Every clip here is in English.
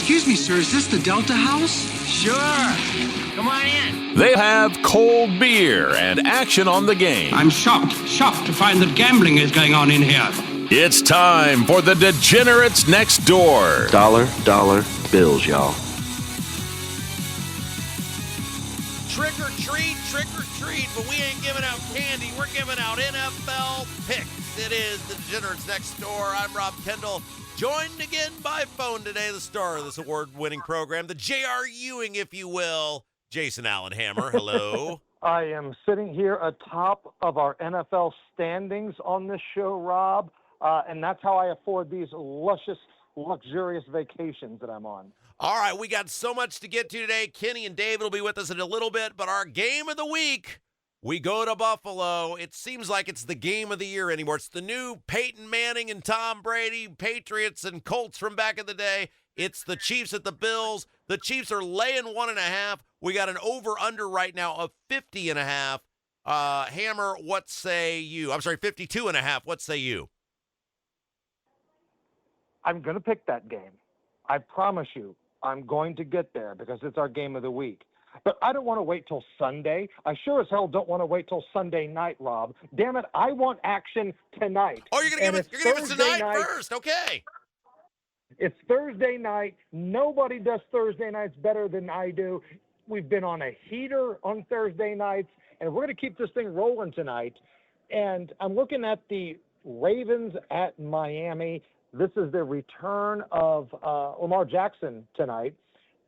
Excuse me, sir, is this the Delta House? Sure. Come on in. They have cold beer and action on the game. I'm shocked to find that gambling is going on in here. It's time for the Degenerates Next Door. Dollar bills, y'all. Trick or treat, but we ain't giving out candy. We're giving out NFL picks. It is the Degenerates Next Door. I'm Rob Kendall, joined again by phone today, the star of this award-winning program, the J.R. Ewing, if you will, Jason Allen Hammer. Hello. I am sitting here atop of our NFL standings on this show, Rob, and that's how I afford these luscious, luxurious vacations that I'm on. All right, we got so much to get to today. Kenny and David will be with us in a little bit, but our game of the week, we go to Buffalo. It seems like it's the game of the year anymore. It's the new Peyton Manning and Tom Brady, Patriots and Colts from back in the day. It's the Chiefs at the Bills. The Chiefs are laying 1.5. We got an over-under right now of 50.5. Hammer, what say you? I'm sorry, 52.5. What say you? I'm going to pick that game. I promise you, I'm going to get there because it's our game of the week. But I don't want to wait till Sunday. I sure as hell don't want to wait till Sunday night, Rob. Damn it, I want action tonight. Oh, you're going to give us tonight first. Okay. It's Thursday night. Nobody does Thursday nights better than I do. We've been on a heater on Thursday nights, and we're going to keep this thing rolling tonight. And I'm looking at the Ravens at Miami. This is the return of Lamar Jackson tonight,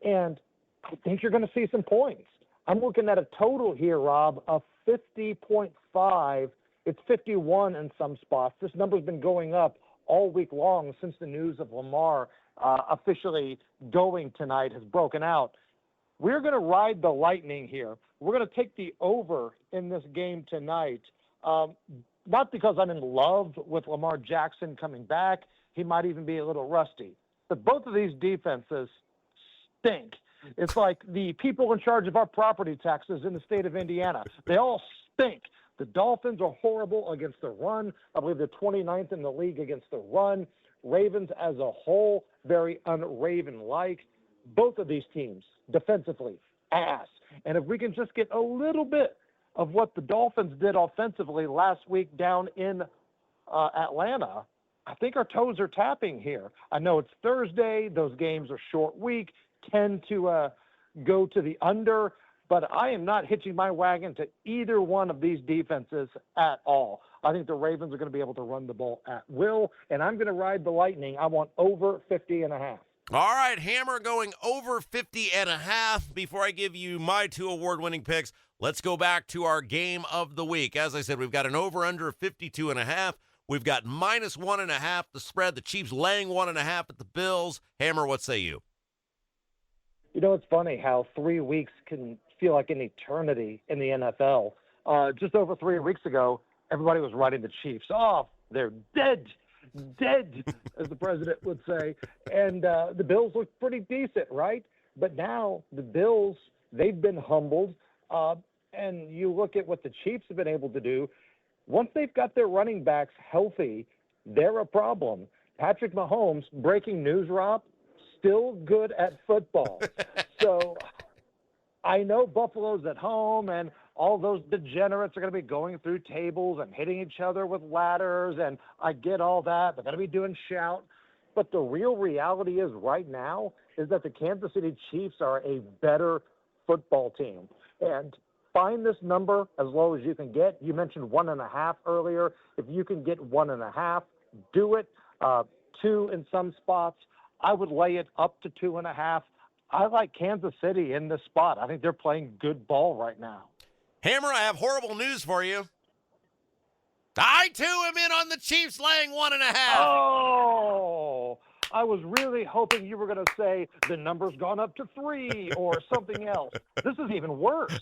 and I think you're going to see some points. I'm looking at a total here, Rob, of 50.5. It's 51 in some spots. This number's been going up all week long since the news of Lamar officially going tonight has broken out. We're going to ride the lightning here. We're going to take the over in this game tonight, not because I'm in love with Lamar Jackson coming back. He might even be a little rusty. But both of these defenses stink. It's like the people in charge of our property taxes in the state of Indiana. They all stink. The Dolphins are horrible against the run. I believe they're 29th in the league against the run. Ravens as a whole, very un-Raven-like. Both of these teams, defensively, ass. And if we can just get a little bit of what the Dolphins did offensively last week down in Atlanta, I think our toes are tapping here. I know it's Thursday. Those games are short week, tend to go to the under, but I am not hitching my wagon to either one of these defenses at all. I think the Ravens are going to be able to run the ball at will, and I'm going to ride the lightning. I want over 50.5. All right, Hammer going over 50.5. Before I give you my two award-winning picks, let's go back to our game of the week. As I said, we've got an over-under of 52.5. We've got minus 1.5 the spread. The Chiefs laying 1.5 at the Bills. Hammer, what say you? You know, it's funny how 3 weeks can feel like an eternity in the NFL. Just over 3 weeks ago, everybody was writing the Chiefs off. They're dead, as the president would say. And the Bills look pretty decent, right? But now the Bills, they've been humbled. And you look at what the Chiefs have been able to do. Once they've got their running backs healthy, they're a problem. Patrick Mahomes, breaking news, Rob, still good at football. So I know Buffalo's at home and all those degenerates are going to be going through tables and hitting each other with ladders, and I get all that. They're going to be doing shout. But the real reality is right now is that the Kansas City Chiefs are a better football team. And find this number as low as you can get. You mentioned 1.5 earlier. If you can get 1.5, do it. 2 in some spots. I would lay it up to 2.5. I like Kansas City in this spot. I think they're playing good ball right now. Hammer, I have horrible news for you. I, too, am in on the Chiefs laying 1.5. Oh, I was really hoping you were going to say the number's gone up to 3 or something else. This is even worse.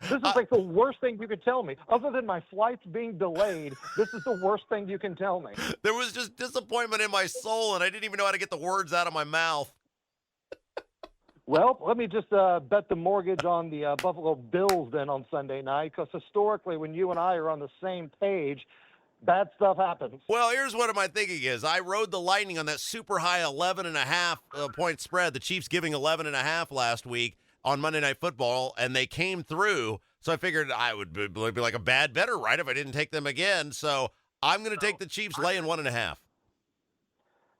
This is like the worst thing you could tell me. Other than my flights being delayed, this is the worst thing you can tell me. There was just disappointment in my soul, and I didn't even know how to get the words out of my mouth. Well, let me just bet the mortgage on the Buffalo Bills then on Sunday night, because historically when you and I are on the same page, Bad stuff happens. Well, here's what my thinking is. I rode the Lightning on that super high 11.5 point spread. The Chiefs giving 11.5 last week on Monday Night Football, and they came through. So I figured I would be like a bad better, right, if I didn't take them again. So I'm going to take the Chiefs laying 1.5.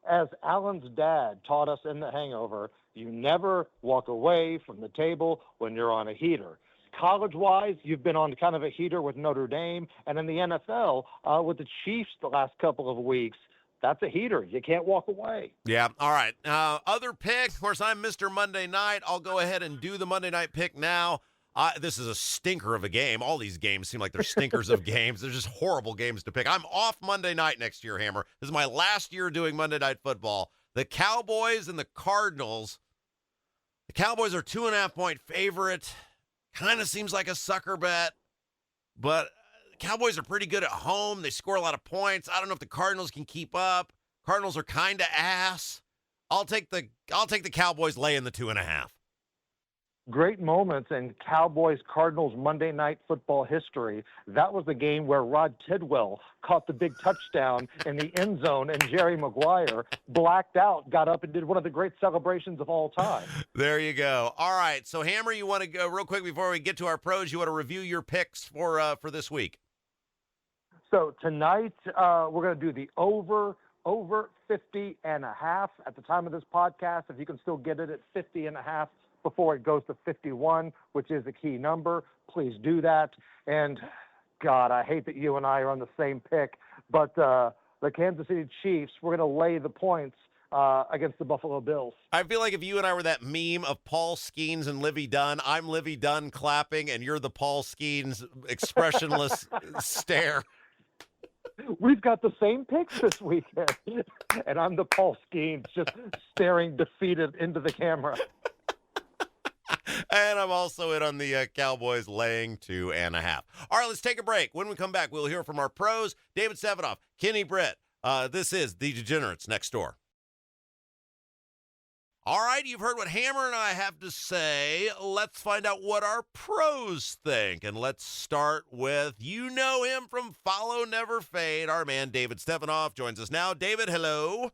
As Alan's dad taught us in The Hangover, you never walk away from the table when you're on a heater. College-wise, you've been on kind of a heater with Notre Dame, and in the NFL with the Chiefs the last couple of weeks. That's a heater. You can't walk away. Yeah. All right. Other pick. Of course, I'm Mr. Monday Night. I'll go ahead and do the Monday Night pick now. This is a stinker of a game. All these games seem like they're stinkers of games. They're just horrible games to pick. I'm off Monday night next year, Hammer. This is my last year doing Monday Night Football. The Cowboys and the Cardinals. The Cowboys are 2.5 point favorite. Kind of seems like a sucker bet, but the Cowboys are pretty good at home. They score a lot of points. I don't know if the Cardinals can keep up. Cardinals are kind of ass. I'll take the Cowboys laying the 2.5. Great moments in Cowboys-Cardinals Monday Night Football history. That was the game where Rod Tidwell caught the big touchdown in the end zone, and Jerry Maguire blacked out, got up, and did one of the great celebrations of all time. There you go. All right, so Hammer, you want to go real quick before we get to our pros, you want to review your picks for this week? So tonight we're going to do the over 50.5 at the time of this podcast. If you can still get it at 50.5 before it goes to 51, which is the key number, please do that. And God, I hate that you and I are on the same pick, but the Kansas City Chiefs, we're going to lay the points against the Buffalo Bills. I feel like if you and I were that meme of Paul Skeens and Livy Dunn, I'm Livy Dunn clapping, and you're the Paul Skeens expressionless stare. We've got the same picks this weekend, and I'm the Paul Skeens just staring defeated into the camera. And I'm also in on the Cowboys laying 2.5. All right, let's take a break. When we come back, we'll hear from our pros, David Stephanoff, Kenny Britt. This is The Degenerates Next Door. All right, you've heard what Hammer and I have to say. Let's find out what our pros think. And let's start with, you know him from Follow Never Fade. Our man David Stephanoff joins us now. David, hello.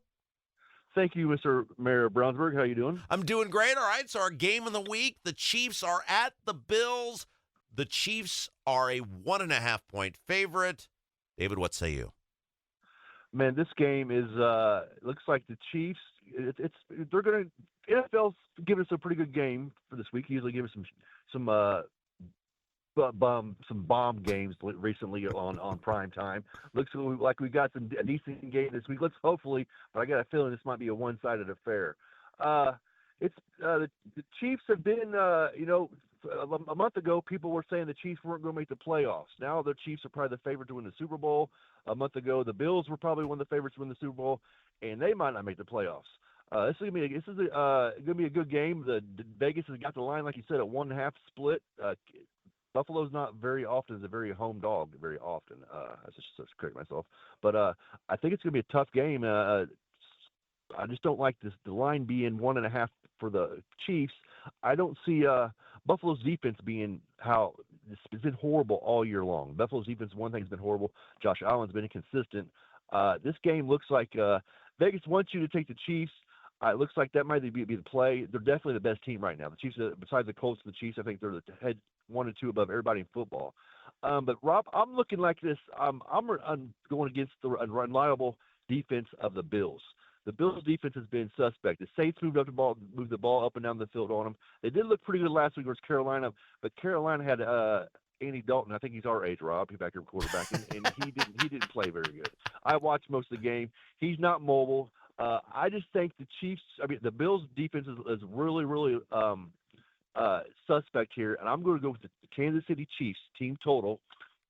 Thank you, Mr. Mayor Brownsburg. How you doing? I'm doing great. All right, so our game of the week, the Chiefs are at the Bills. The Chiefs are a 1.5 point favorite. David, what say you? Man, this game is looks like the Chiefs. They're going to NFL's giving us a pretty good game for this week. Usually give us some bomb games recently on prime time. Looks like we got a decent game this week. Let's hopefully, but I got a feeling this might be a one-sided affair. The Chiefs have been, a month ago people were saying the Chiefs weren't going to make the playoffs. Now the Chiefs are probably the favorite to win the Super Bowl. A month ago the Bills were probably one of the favorites to win the Super Bowl, and they might not make the playoffs. This is gonna be a good game. The Vegas has got the line, like you said, at 1.5 split. Buffalo's not very often is a very home dog very often. I just correct myself, but I think it's gonna be a tough game. I just don't like the line being 1.5 for the Chiefs. I don't see Buffalo's defense being how it's been horrible all year long. Buffalo's defense, one thing's been horrible. Josh Allen's been inconsistent. This game looks like Vegas wants you to take the Chiefs. It looks like that might be the play. They're definitely the best team right now. The Chiefs, besides the Colts and the Chiefs, I think they're the head 1 and 2 above everybody in football. But Rob, I'm looking like this. I'm going against the unreliable defense of the Bills. The Bills' defense has been suspect. The Saints moved the ball up and down the field on them. They did look pretty good last week versus Carolina, but Carolina had Andy Dalton. I think he's our age, Rob. He's back here quarterback, and he didn't play very good. I watched most of the game. He's not mobile. I just think the Bills' defense is really, really suspect here, and I'm going to go with the Kansas City Chiefs team total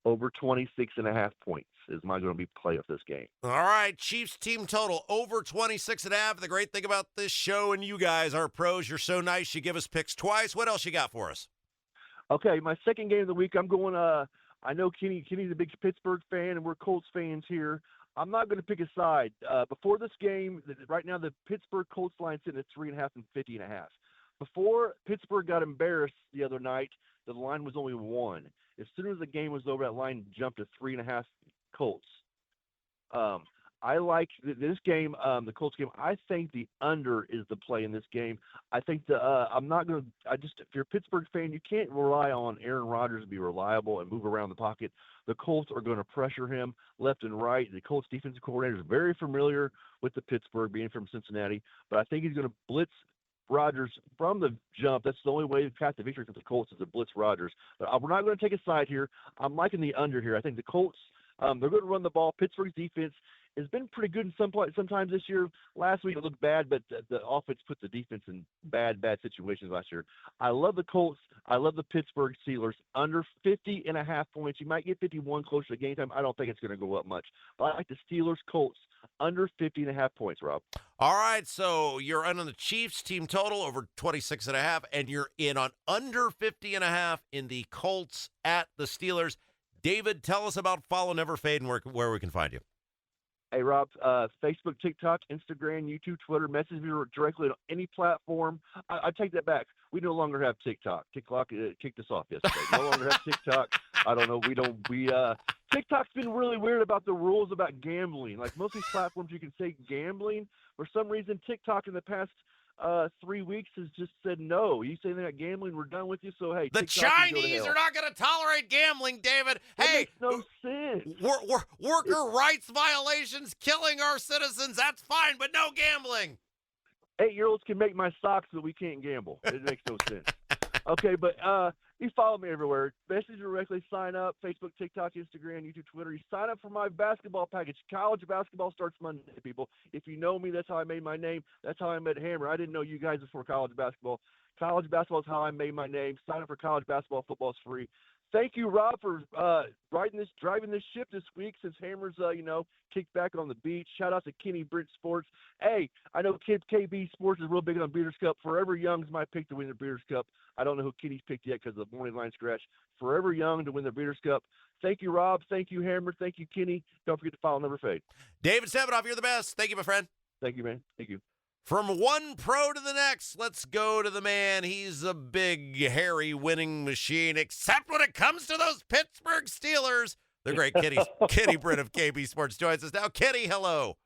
over 26.5 points is going to be play of this game. All right, Chiefs team total over 26.5. The great thing about this show and you guys, our pros, you're so nice. You give us picks twice. What else you got for us? Okay, my second game of the week, I'm going. I know Kenny's a big Pittsburgh fan, and we're Colts fans here. I'm not going to pick a side. Before this game, right now the Pittsburgh Colts line sitting at 3.5 and 50.5. Before Pittsburgh got embarrassed the other night, the line was only 1. As soon as the game was over, that line jumped to 3.5 Colts. I like this game, the Colts game. I think the under is the play in this game. I think I'm not going to. If you're a Pittsburgh fan, you can't rely on Aaron Rodgers to be reliable and move around the pocket. The Colts are going to pressure him left and right. The Colts defensive coordinator is very familiar with the Pittsburgh, being from Cincinnati, but I think he's going to blitz Rodgers from the jump. That's the only way to path to victory for the Colts is to blitz Rodgers. But we're not going to take a side here. I'm liking the under here. I think the Colts, they're going to run the ball. Pittsburgh's defense has been pretty good in sometimes this year. Last week it looked bad, but the offense put the defense in bad situations last year. I love the Colts. I love the Pittsburgh Steelers. Under 50.5 points. You might get 51 closer to game time. I don't think it's going to go up much. But I like the Steelers Colts under 50.5 points, Rob. All right, so you're on the Chiefs team total over 26.5, and you're in on under 50.5 in the Colts at the Steelers. David, tell us about Follow Never Fade and where we can find you. Hey, Rob, Facebook, TikTok, Instagram, YouTube, Twitter, message me directly on any platform. I take that back. We no longer have TikTok. TikTok kicked us off yesterday. No longer have TikTok. I don't know. TikTok's been really weird about the rules about gambling. Like most of these platforms, you can say gambling. For some reason, TikTok in the past 3 weeks has just said no. You say that gambling, we're done with you. So hey, the TikTok, Chinese are not going to tolerate gambling, David. That hey, makes no sense. Worker rights violations, killing our citizens. That's fine, but no gambling. 8-year-olds can make my socks, but we can't gamble. It makes no sense. Okay, but you follow me everywhere. Message directly, sign up, Facebook, TikTok, Instagram, YouTube, Twitter. You sign up for my basketball package. College basketball starts Monday, people. If you know me, that's how I made my name. That's how I met Hammer. I didn't know you guys before college basketball. College basketball is how I made my name. Sign up for college basketball. Football is free. Thank you, Rob, for driving this ship this week since Hammer's, kicked back on the beach. Shout out to Kenny Britt Sports. Hey, I know KB Sports is real big on Breeders' Cup. Forever Young's my pick to win the Breeders' Cup. I don't know who Kenny's picked yet because of the morning line scratch. Forever Young to win the Breeders' Cup. Thank you, Rob. Thank you, Hammer. Thank you, Kenny. Don't forget to follow Never Fade. David Stephanoff, you're the best. Thank you, my friend. Thank you, man. Thank you. From one pro to the next, let's go to the man. He's a big, hairy winning machine, except when it comes to those Pittsburgh Steelers. The great Kenny Britt of KB Sports joins us now. Kenny, hello.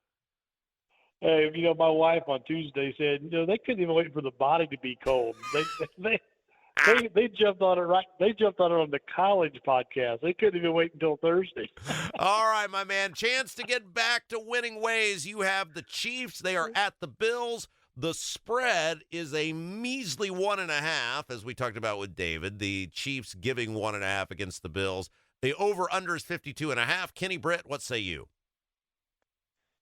Hey, my wife on Tuesday said, they couldn't even wait for the body to be cold. They jumped on it right. They jumped on it on the college podcast. They couldn't even wait until Thursday. All right, my man. Chance to get back to winning ways. You have the Chiefs. They are at the Bills. The spread is a measly 1.5, as we talked about with David. The Chiefs giving 1.5 against the Bills. The over-under is 52.5. Kenny Britt, what say you?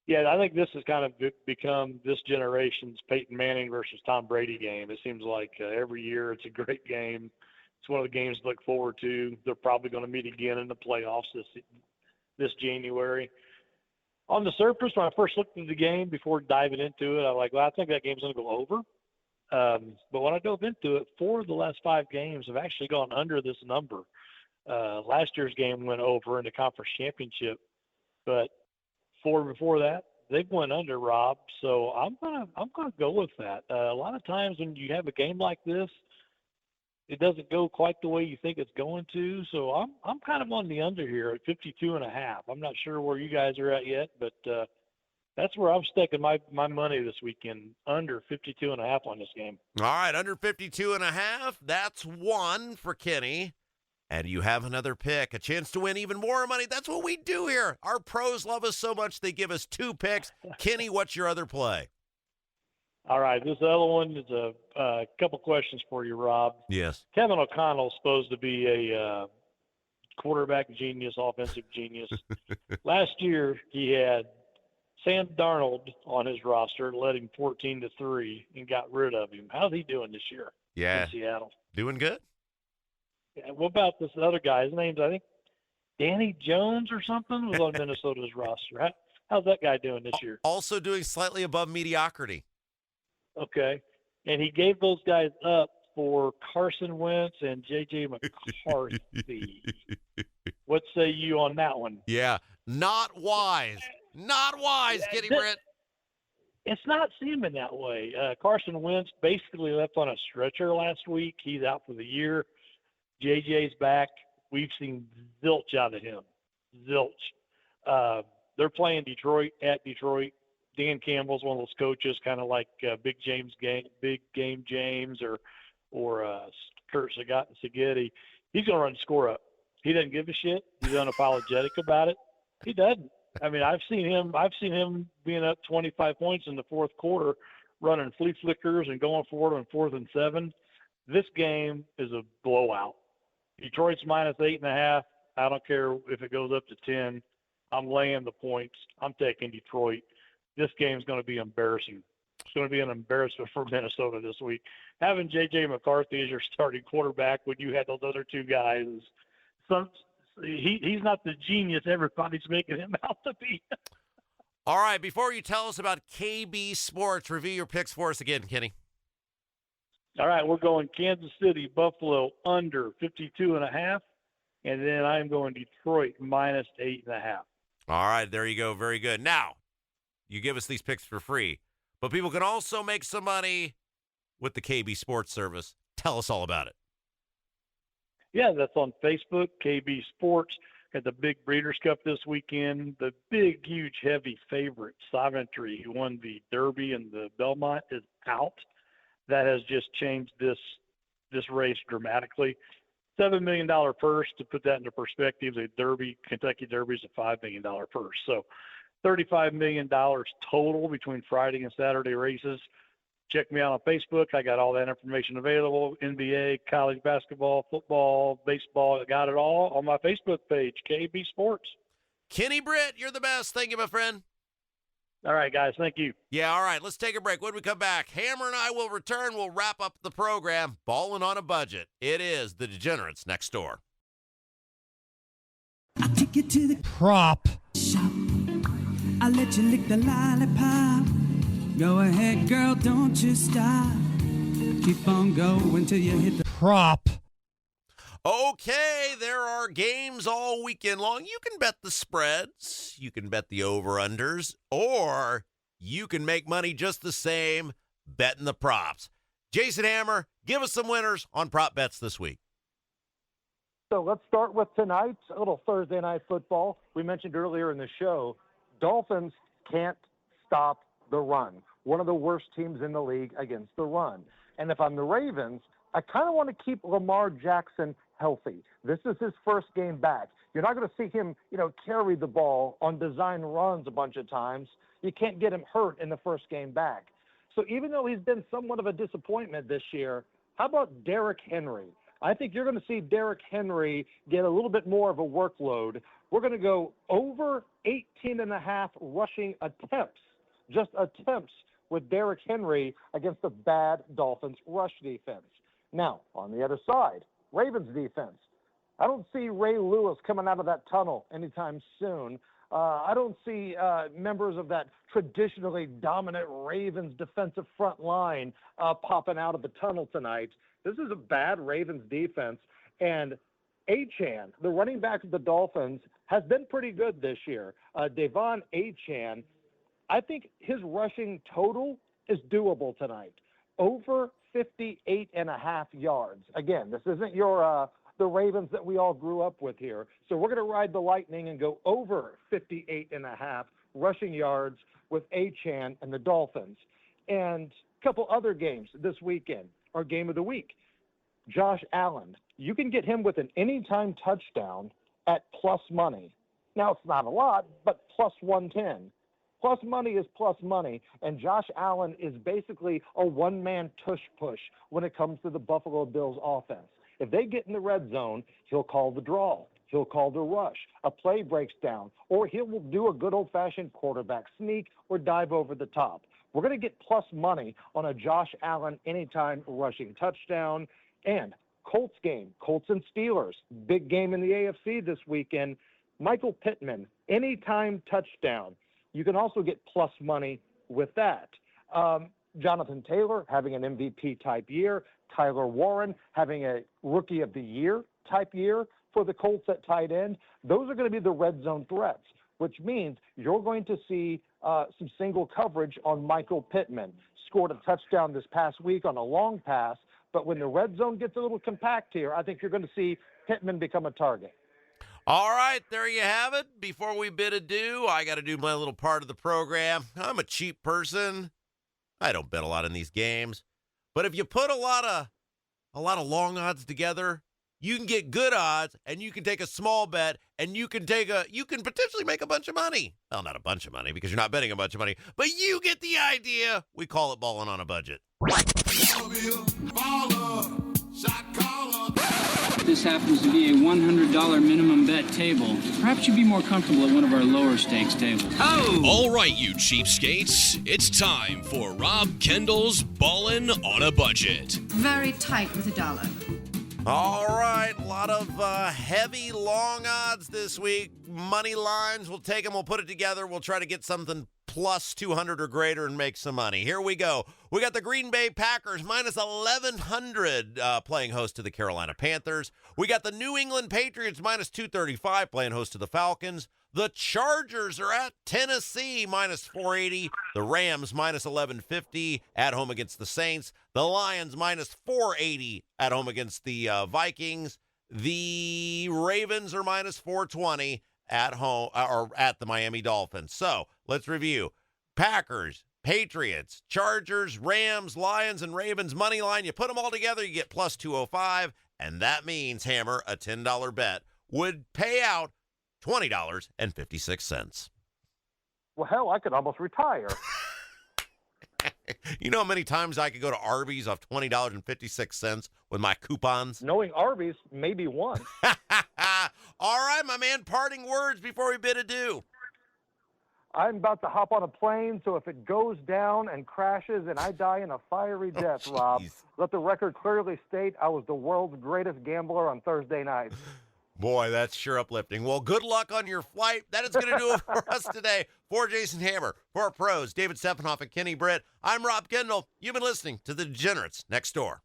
Yeah, I think this has kind of become this generation's Peyton Manning versus Tom Brady game. It seems like every year it's a great game. It's one of the games to look forward to. They're probably going to meet again in the playoffs this January. On the surface, when I first looked at the game before diving into it, I'm like, well, I think that game's going to go over. But when I dove into it, 4 of the last 5 games have actually gone under this number. Last year's game went over in the conference championship, but 4 before that, they've went under, Rob. So I'm gonna go with that. A lot of times when you have a game like this, it doesn't go quite the way you think it's going to. So I'm kind of on the under here at 52.5. I'm not sure where you guys are at yet, but that's where I'm sticking my money this weekend, under 52.5 on this game. All right, under 52.5. That's 1 for Kenny. And you have another pick, a chance to win even more money. That's what we do here. Our pros love us so much, they give us 2 picks. Kenny, what's your other play? All right, this other one is a couple questions for you, Rob. Yes. Kevin O'Connell's supposed to be a quarterback genius, offensive genius. Last year, he had Sam Darnold on his roster, led him 14-3, and got rid of him. How's he doing this year in Seattle? Doing good. What about this other guy? His name's, I think, Danny Jones or something, was on Minnesota's roster. How's that guy doing this year? Also doing slightly above mediocrity. Okay. And he gave those guys up for Carson Wentz and J.J. McCarthy. What say you on that one? Yeah, not wise. Not wise, Kenny Britt. It's not seeming that way. Carson Wentz basically left on a stretcher last week. He's out for the year. JJ's back. We've seen zilch out of him. Zilch. they're playing Detroit at Detroit. Dan Campbell's one of those coaches, kind of like Big Game James or Kurt Sagetti. He's going to run the score up. He doesn't give a shit. He's unapologetic about it. He doesn't. I mean, I've seen him being up 25 points in the fourth quarter, running flea flickers and going forward on 4th and 7. This game is a blowout. Detroit's minus 8.5. I don't care if it goes up to 10. I'm laying the points. I'm taking Detroit. This game's going to be embarrassing. It's going to be an embarrassment for Minnesota this week. Having J.J. McCarthy as your starting quarterback when you had those other two guys, he's not the genius everybody's making him out to be. All right, before you tell us about KB Sports, review your picks for us again, Kenny. All right, we're going Kansas City, Buffalo under 52.5, and then I'm going Detroit minus 8.5. All right, there you go. Very good. Now, you give us these picks for free, but people can also make some money with the KB Sports service. Tell us all about it. Yeah, that's on Facebook, KB Sports. At the big Breeders' Cup this weekend, the big, huge, heavy favorite, Savantry, who won the Derby and the Belmont, is out. That has just changed this race dramatically. $7 million purse, to put that into perspective, Kentucky Derby is a $5 million purse. So $35 million total between Friday and Saturday races. Check me out on Facebook. I got all that information available. NBA, college basketball, football, baseball. I got it all on my Facebook page, KB Sports. Kenny Britt, you're the best. Thank you, my friend. All right, guys. Thank you. Yeah, all right. Let's take a break. When we come back, Hammer and I will return. We'll wrap up the program. Balling on a budget. It is the Degenerates Next Door. I take you to the prop shop. I let you lick the lollipop. Go ahead, girl, don't you stop. Keep on going till you hit the prop. Okay, there are games all weekend long. You can bet the spreads, you can bet the over-unders, or you can make money just the same betting the props. Jason Hammer, give us some winners on prop bets this week. So let's start with tonight, a little Thursday night football. We mentioned earlier in the show, Dolphins can't stop the run. One of the worst teams in the league against the run. And if I'm the Ravens, I kind of want to keep Lamar Jackson healthy. This is his first game back. You're not going to see him, carry the ball on design runs a bunch of times. You can't get him hurt in the first game back. So even though he's been somewhat of a disappointment this year, how about Derrick Henry? I think you're going to see Derrick Henry get a little bit more of a workload. We're going to go over 18.5 rushing attempts, just attempts with Derrick Henry against the bad Dolphins rush defense. Now, on the other side, Ravens defense. I don't see Ray Lewis coming out of that tunnel anytime soon. I don't see members of that traditionally dominant Ravens defensive front line popping out of the tunnel tonight. This is a bad Ravens defense. And Achane, the running back of the Dolphins, has been pretty good this year. Devon Achane, I think his rushing total is doable tonight. Over 58.5 yards. Again, this isn't your the Ravens that we all grew up with here. So we're going to ride the lightning and go over 58.5 rushing yards with Achane and the Dolphins. And a couple other games this weekend. Our game of the week, Josh Allen. You can get him with an anytime touchdown at plus money. Now, it's not a lot, but plus 110. Plus money is plus money, and Josh Allen is basically a one-man tush-push when it comes to the Buffalo Bills offense. If they get in the red zone, he'll call the draw. He'll call the rush. A play breaks down, or he will do a good old-fashioned quarterback sneak or dive over the top. We're going to get plus money on a Josh Allen anytime rushing touchdown. And Colts game, Colts and Steelers, big game in the AFC this weekend. Michael Pittman, anytime touchdown. You can also get plus money with that. Jonathan Taylor having an MVP type year. Tyler Warren having a rookie of the year type year for the Colts at tight end. Those are going to be the red zone threats, which means you're going to see some single coverage on Michael Pittman. Scored a touchdown this past week on a long pass, but when the red zone gets a little compact here, I think you're going to see Pittman become a target. All right, there you have it. Before we bid adieu, I got to do my little part of the program. I'm a cheap person. I don't bet a lot in these games. But if you put a lot of long odds together, you can get good odds, and you can take a small bet, and you can potentially make a bunch of money. Well, not a bunch of money because you're not betting a bunch of money, but you get the idea. We call it balling on a budget. This happens to be a $100 minimum bet table. Perhaps you'd be more comfortable at one of our lower stakes tables. Oh! All right, you cheapskates. It's time for Rob Kendall's Ballin' on a Budget. Very tight with $1. All right, a lot of heavy long odds this week. Money lines, we'll take them, we'll put it together. We'll try to get something plus 200 or greater and make some money. Here we go. We got the Green Bay Packers minus 1,100 playing host to the Carolina Panthers. We got the New England Patriots minus 235 playing host to the Falcons. The Chargers are at Tennessee minus 480. The Rams minus 1150 at home against the Saints. The Lions minus 480 at home against the Vikings. The Ravens are minus 420 at home or at the Miami Dolphins. So let's review. Packers, Patriots, Chargers, Rams, Lions, and Ravens money line. You put them all together, you get plus 205, and that means, Hammer, a $10 bet would pay out $20.56. Well, hell, I could almost retire. You know how many times I could go to Arby's off $20.56 with my coupons? Knowing Arby's, maybe one. All right, my man, parting words before we bid adieu. I'm about to hop on a plane, so if it goes down and crashes and I die in a fiery death, Rob, let the record clearly state I was the world's greatest gambler on Thursday night. Boy, that's sure uplifting. Well, good luck on your flight. That is going to do it for us today. For Jason Hammer, for our pros, David Stephanoff and Kenny Britt, I'm Rob Kendall. You've been listening to The Degenerates Next Door.